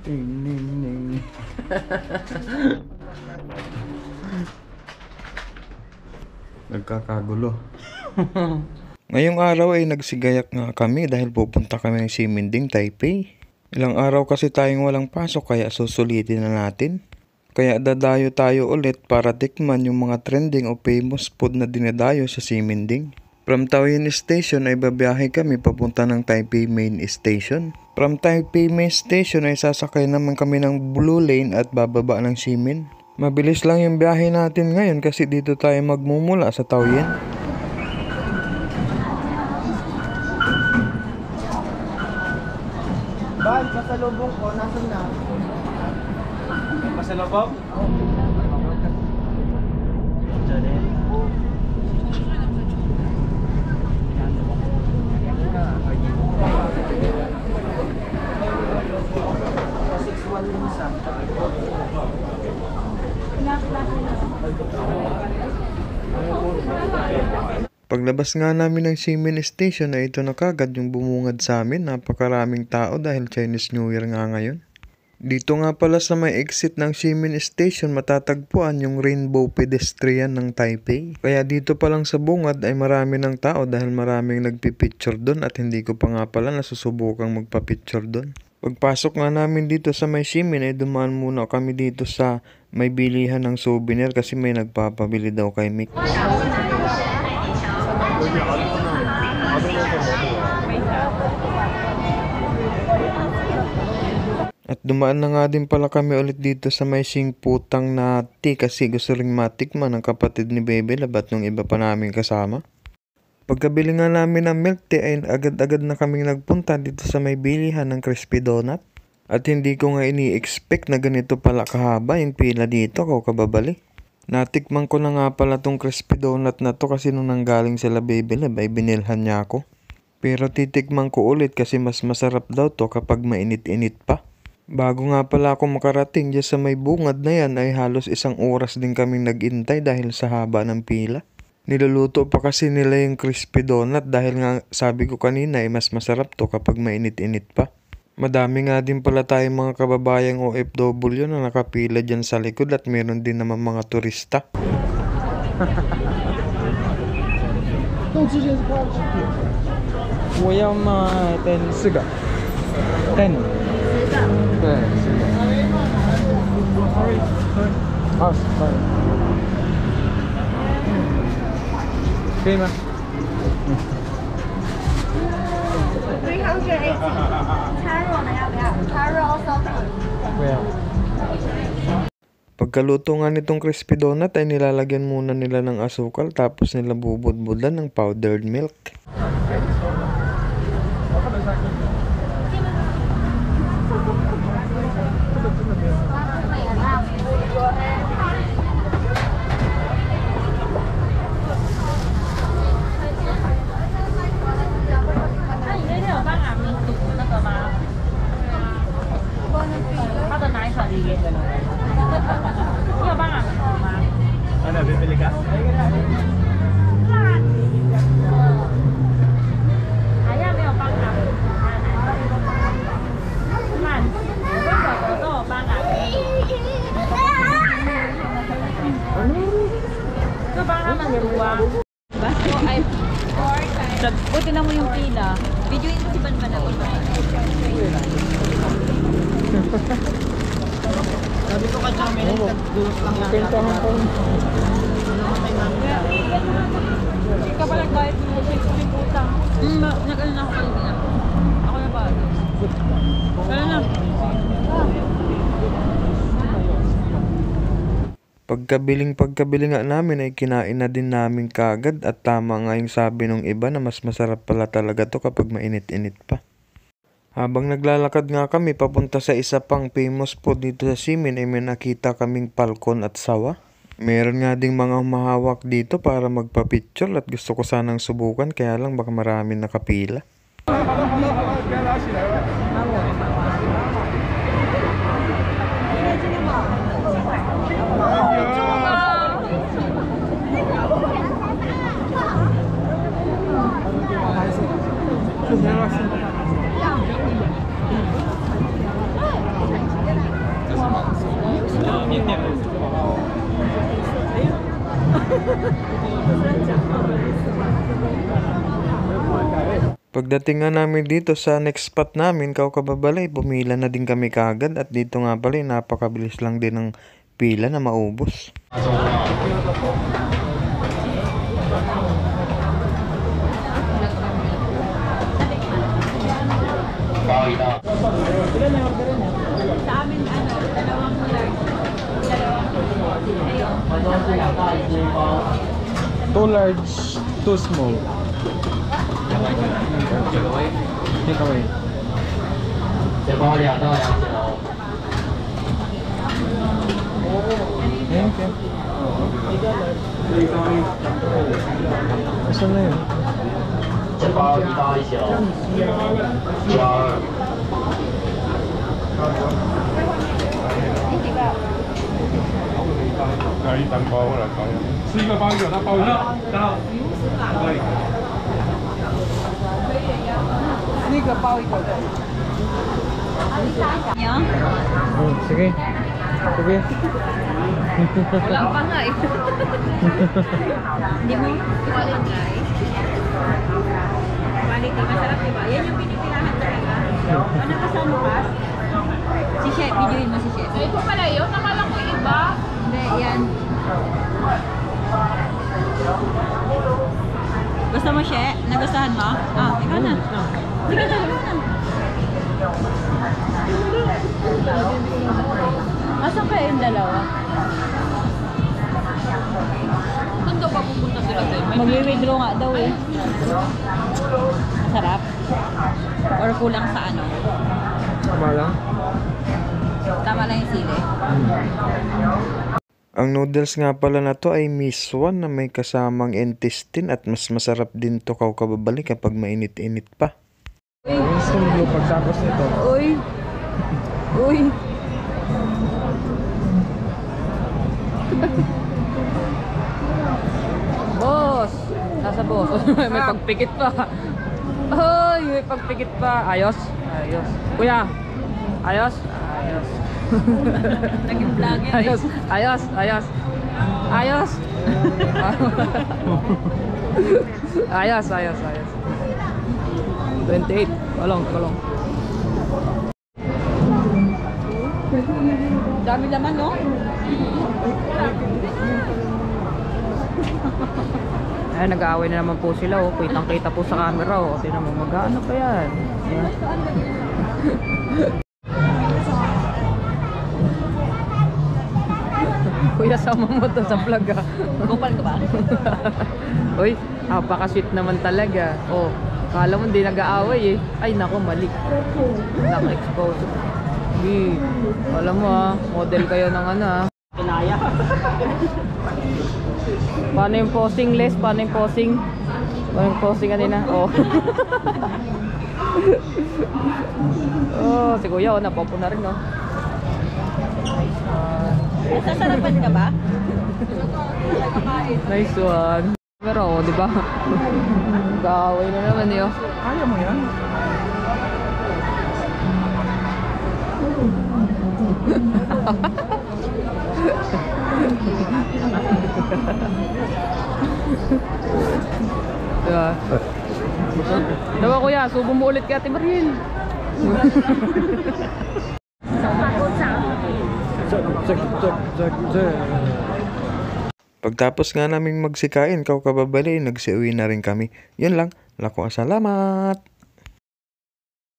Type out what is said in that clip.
Ning ning ning. Nagkakagulo. Ngayong araw ay nagsigayak nga kami dahil pupunta kami ng Ximending, Taipei. Ilang araw kasi tayong walang pasok kaya susulitin na natin. Kaya dadayo tayo ulit para tikman yung mga trending o famous food na dinadayo sa Ximending. From Taoyuan Station ay babiyahe kami papunta ng Taipei Main Station. From Taipei Main Station ay sasakay naman kami ng Blue Lane at bababa ng Ximen. Mabilis lang yung biyahe natin ngayon kasi dito tayo magmumula sa Taoyuan. Bal, pasalubong ko, nasan na? Pasalubong? Paglabas nga namin ng Ximen Station ay ito na kagad yung bumungad sa amin. Napakaraming tao dahil Chinese New Year nga ngayon. Dito nga pala sa may exit ng Ximen Station matatagpuan yung Rainbow Pedestrian ng Taipei. Kaya dito pa lang sa bungad ay marami ng tao dahil maraming nagpipicture doon at hindi ko pa nga pala nasusubukang magpapicture doon. Pagpasok nga namin dito sa may Ximen ay dumaan muna kami dito sa may bilihan ng souvenir kasi may nagpapabili daw kay Mick. At dumaan na nga din pala kami ulit dito sa may Singputang na tea kasi gusto ring matikman ng kapatid ni Bebe Labat nung iba pa namin kasama. Pagkabili nga namin ng milk tea ay agad-agad na kaming nagpunta dito sa may bilihan ng crispy donut. At hindi ko nga ini-expect na ganito pala kahaba yung pila dito ko kababali. Natikman ko na nga pala tong crispy donut na to kasi nung nanggaling sila Bebe Lab ay binilhan niya ako. Pero titikman ko ulit kasi mas masarap daw to kapag mainit-init pa. Bago nga pala ako makarating dyan sa may bungad na yan ay halos 1 oras din kaming nag-intay dahil sa haba ng pila. Niluluto pa kasi nila yung crispy donut dahil nga sabi ko kanina ay mas masarap to kapag mainit-init pa. Madami nga din pala tayong mga kababayang OFW na nakapila dyan sa likod at meron din naman mga turista.我要买4个10对4个20可以吗380插肉的要不要？插肉 also 不要Pagkaluto nga nitong crispy donut ay nilalagyan muna nila ng asukal tapos nila bubudbudan ng powdered milk. Ano, bibili ka? Buti na mo yung pila. Videoin mo si Banban ako. Sabi ko ka Jamie, nagdulos lang na. Pintahan ko. Hindi ka pala kahit mo may utang. Nag-ano na ako kanina. Ako na ba? Kala na. Pagkabili nga namin ay kinain na din namin kagad at tama nga yung sabi nung iba na mas masarap pala talaga to kapag mainit-init pa. Habang naglalakad nga kami papunta sa isa pang famous food dito sa Ximen ay may nakita kaming palkon at sawa. Meron nga ding mga humahawak dito para magpa-picture at gusto ko sanang subukan kaya lang baka maraming nakapila. Pagdating nga namin dito sa next spot namin, kababalay, pumila na din kami kaagad at dito nga pala napakabilis lang din ng pila na maubos. Sa amin, dalawang large. Two large, two small. Take away. Thank you. Asan na yun? 这包一包一宿，122。一单包过来包一下，吃一个包一个，他包一个。可以。 Niyo? Sige. Sige. Wala pa nga eh. Hindi mo? Quality. Quality, masarap diba? Yan yung pinipilahan talaga. Ano kasama ka? Si Chef, videoin mo si Chef. Ito pala yun, nakala ko iba. Hindi, yan. Gusto mo, Chef? Nagustuhan mo? Ah, ikaw na. Sige na, ikaw na. Asan kaya yung dalawa? Saan daw ba pupunta sila tayo? Mag-withdraw nga daw eh. Masarap? Or kulang sa ano? Tama lang. Tama lang yung sili. Ang noodles nga pala na to ay miswan na may kasamang intestine at mas masarap din to kababali kapag mainit-init pa. Instant blue pagtapos nito. Uy! Uy! Boss! Nasa boss. May pagpikit pa. Ay, may pagpikit pa. Ayos. Ayos. Kuya. Ayos. Ayos. Naging vlogger. Ayos. Ayos. Ayos. Ayos. Ayos. Ayos. Ayos. 28. Kalong. Kalong. Dami laman, no? Ay, nag-aaway na naman po sila, oh. Kitang-kita po sa camera, oh. Tingnan mo, mag-ano pa yan? Kuya, sama mo to sa vlog, ah. Kupal ka ba? Uy, napaka-sweet naman talaga. Oh, kala mo hindi nag-aaway, eh. Ay, nako, mali. Naka-expose. Hey, alam mo, ah. Model kayo ng ano, ah. Pinaya. Paano yung posing, Les? Paano yung posing? Paano yung posing kanina? Oh. Oh, si Kuya, oh, napopo na rin, oh. Nasasarapan ka ba? Nice one. Pero, oh, di ba? Gawin na naman, eh, oh. Kaya mo yan? Diba? Diba, Kuya? Subo mo ulit kay Ate Mariel. Pagtapos nga naming magsikain, kababali, nagsiuwi na rin kami. Yun lang. Lako, salamat!